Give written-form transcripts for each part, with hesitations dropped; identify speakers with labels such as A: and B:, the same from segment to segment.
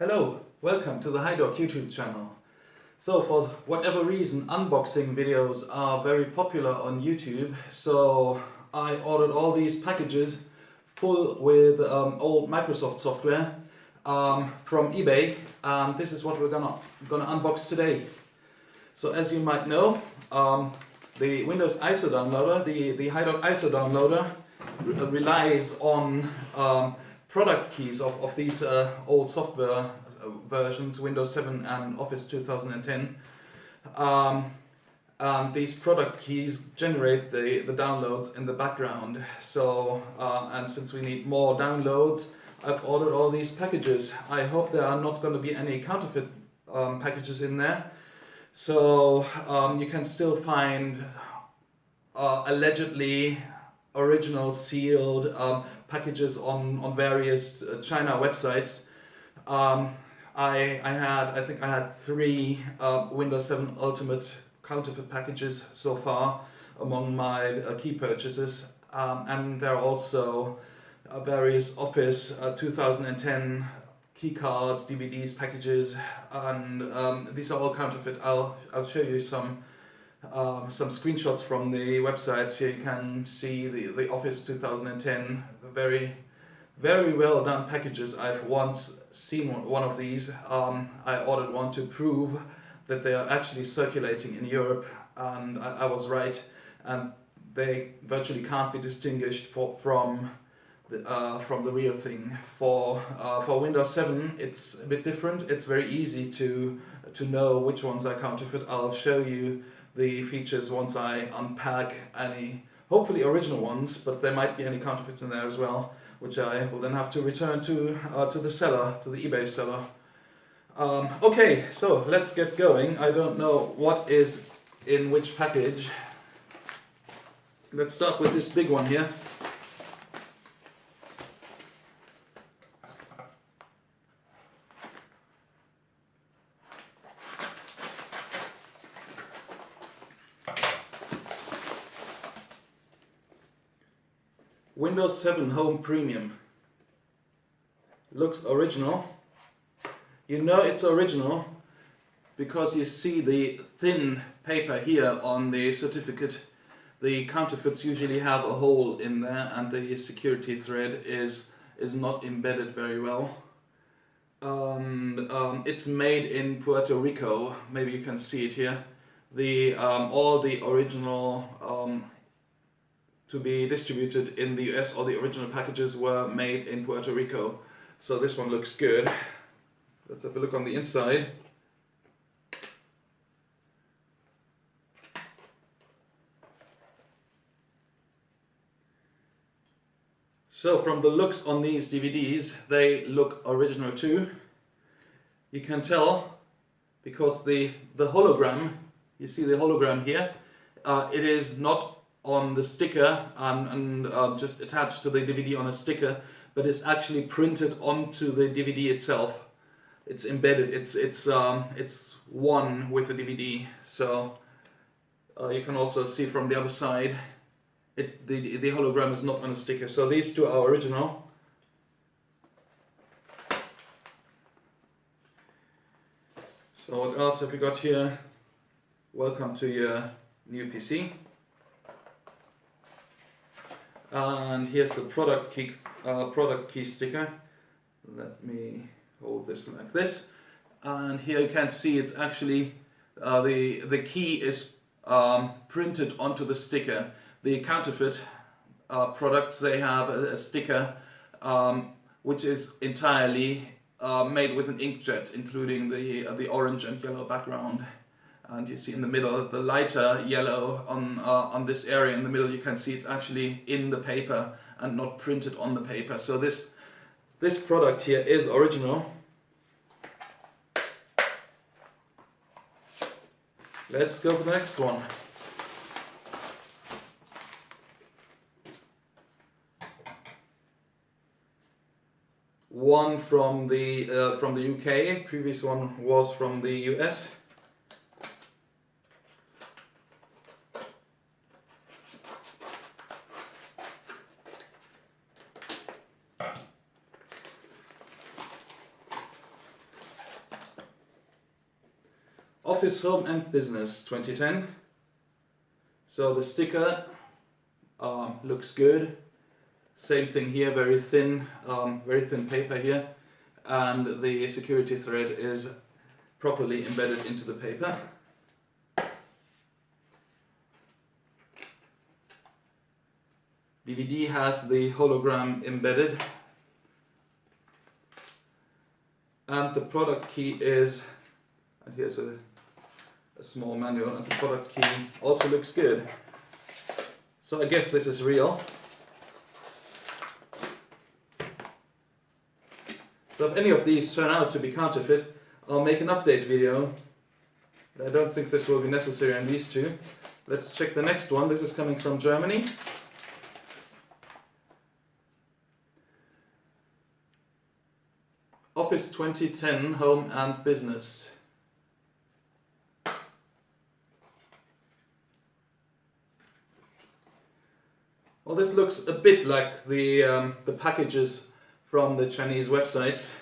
A: Hello, welcome to the HeiDoc YouTube channel. So for whatever reason, unboxing videos are very popular on YouTube, so I ordered all these packages full with old Microsoft software from eBay, and this is what we're gonna unbox today. So as you might know, the Windows ISO downloader, the HeiDoc ISO downloader relies on product keys of these old software versions, Windows 7 and Office 2010. And these product keys generate the downloads in the background. So, and since we need more downloads, I've ordered all these packages. I hope there are not going to be any counterfeit packages in there. So you can still find allegedly original sealed packages on various China websites. I think I had 3 Windows 7 Ultimate counterfeit packages so far among my key purchases, and there are also various Office 2010 key cards, DVDs, packages, and these are all counterfeit. I'll show you some screenshots from the websites. Here you can see the Office 2010, very well done packages. I've once seen one of these. I ordered one to prove that they are actually circulating in Europe, and I was right, and they virtually can't be distinguished from the real thing. For Windows 7 it's a bit different. It's very easy to know which ones are counterfeit. I'll show you the features once I unpack any, hopefully original ones, but there might be any counterfeits in there as well, which I will then have to return to the seller, to the eBay seller. Okay, so let's get going. I don't know what is in which package. Let's start with this big one here. Windows 7 Home Premium. Looks original. You know it's original because you see the thin paper here on the certificate. The counterfeits usually have a hole in there, and the security thread is not embedded very well. It's made in Puerto Rico. Maybe you can see it here. All the original to be distributed in the US, all the original packages were made in Puerto Rico. So this one looks good. Let's have a look on the inside. So from the looks on these DVDs, they look original too. You can tell because the hologram, you see the hologram here, it is not on the sticker and just attached to the DVD on a sticker, but it's actually printed onto the DVD itself. It's embedded. It's one with the DVD. So you can also see from the other side, the hologram is not on a sticker. So these two are original. So what else have we got here? Welcome to your new PC. And here's the product key sticker. Let me hold this like this, and here you can see it's actually the key is printed onto the sticker. The counterfeit products, they have a sticker which is entirely made with an inkjet, including the orange and yellow background. And you see in the middle, the lighter yellow on this area in the middle, you can see it's actually in the paper and not printed on the paper. So this product here is original. Let's go for the next one. One from the UK. Previous one was from the US. Office, Home and Business 2010. So the sticker looks good. Same thing here, very thin paper here, and the security thread is properly embedded into the paper. DVD has the hologram embedded, and the product key is, and here's a small manual, and the product key also looks good. So I guess this is real. So if any of these turn out to be counterfeit, I'll make an update video. I don't think this will be necessary on these two. Let's check the next one. This is coming from Germany. Office 2010, Home and Business. Well, this looks a bit like the packages from the Chinese websites.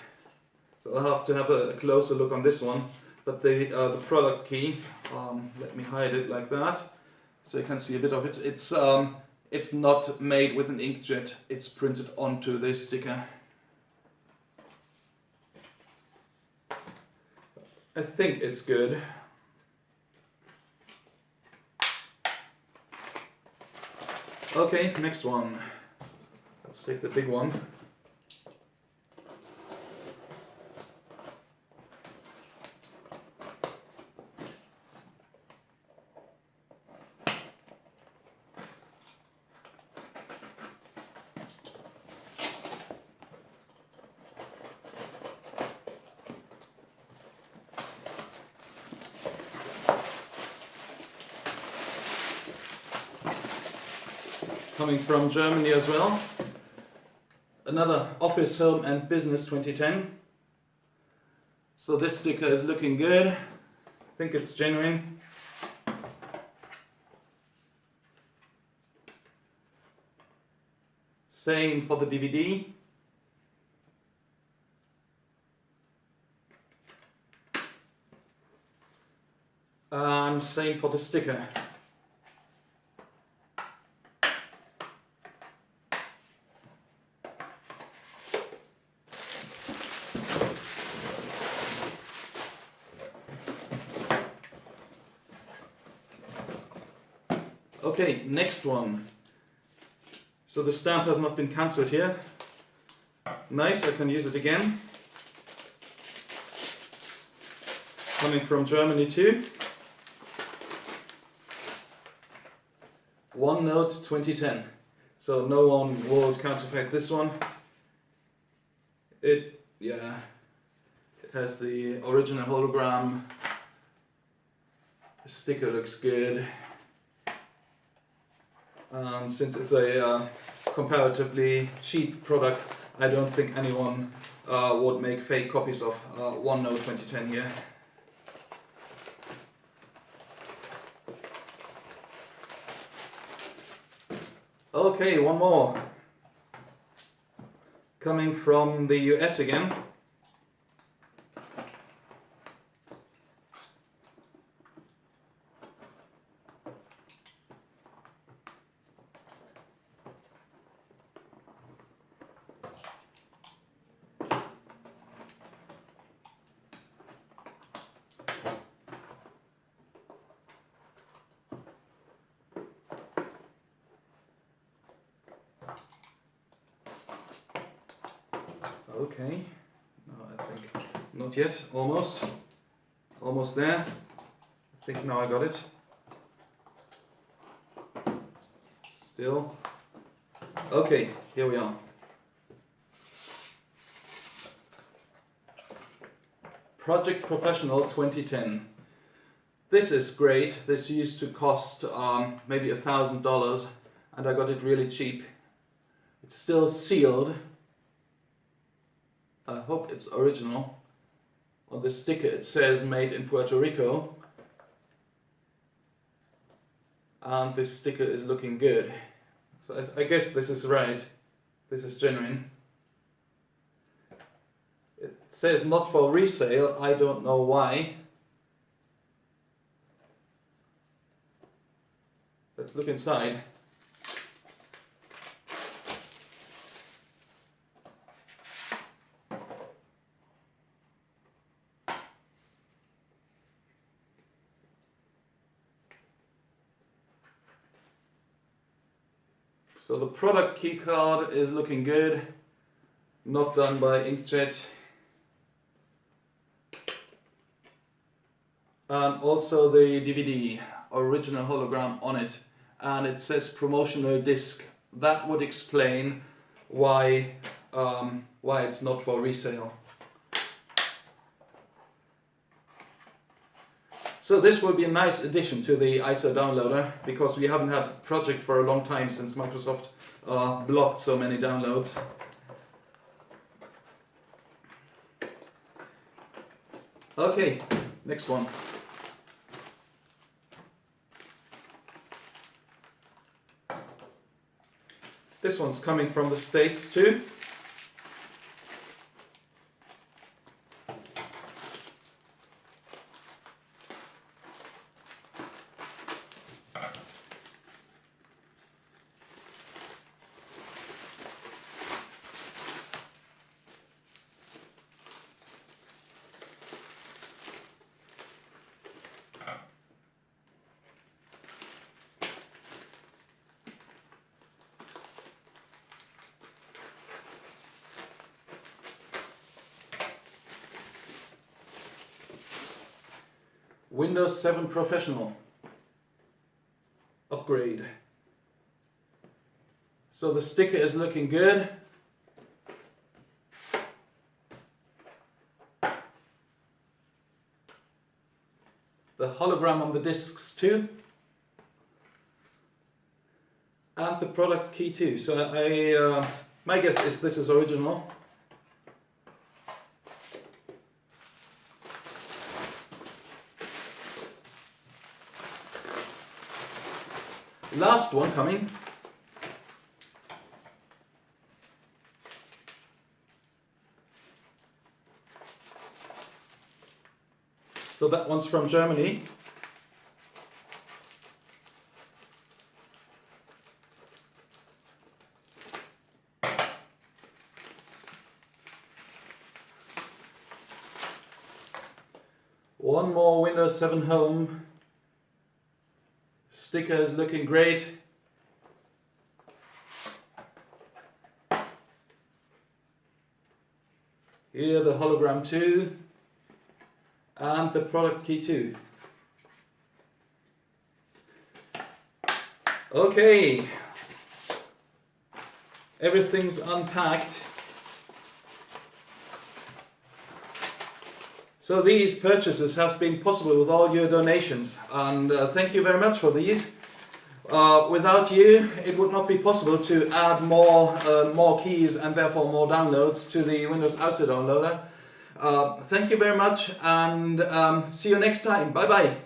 A: So I'll have to have a closer look on this one. But the product key, let me hide it like that, so you can see a bit of it. It's not made with an inkjet, it's printed onto this sticker. I think it's good. Okay, next one. Let's take the big one. Coming from Germany as well. Another Office, Home and Business 2010. So this sticker is looking good. I think it's genuine. Same for the DVD. And same for the sticker. Okay, next one. So the stamp has not been cancelled here. Nice, I can use it again. Coming from Germany too. OneNote 2010. So no one will counterfeit this one. It has the original hologram. The sticker looks good. Since it's a comparatively cheap product, I don't think anyone would make fake copies of OneNote 2010 here. Okay, one more. Coming from the US again. Okay, no, I think not yet, almost there. I think now I got it. Still. Okay, here we are. Project Professional 2010. This is great. This used to cost maybe $1,000 and I got it really cheap. It's still sealed. I hope it's original. On the sticker it says made in Puerto Rico. And this sticker is looking good. So I guess this is right. This is genuine. It says not for resale. I don't know why. Let's look inside. So the product key card is looking good, not done by inkjet. And also the DVD, original hologram on it, and it says promotional disc. That would explain why it's not for resale. So this will be a nice addition to the ISO downloader, because we haven't had a project for a long time since Microsoft blocked so many downloads. Okay, next one. This one's coming from the States too. Windows 7 Professional upgrade. So the sticker is looking good. The hologram on the discs too. And the product key too. So my guess is this is original. Last one coming. So that one's from Germany. One more Windows 7 Home. Sticker is looking great. Here the hologram too. And the product key too. Okay. Everything's unpacked. So these purchases have been possible with all your donations, and thank you very much for these. Without you, it would not be possible to add more keys and therefore more downloads to the Windows ISO downloader. Thank you very much, and see you next time. Bye bye.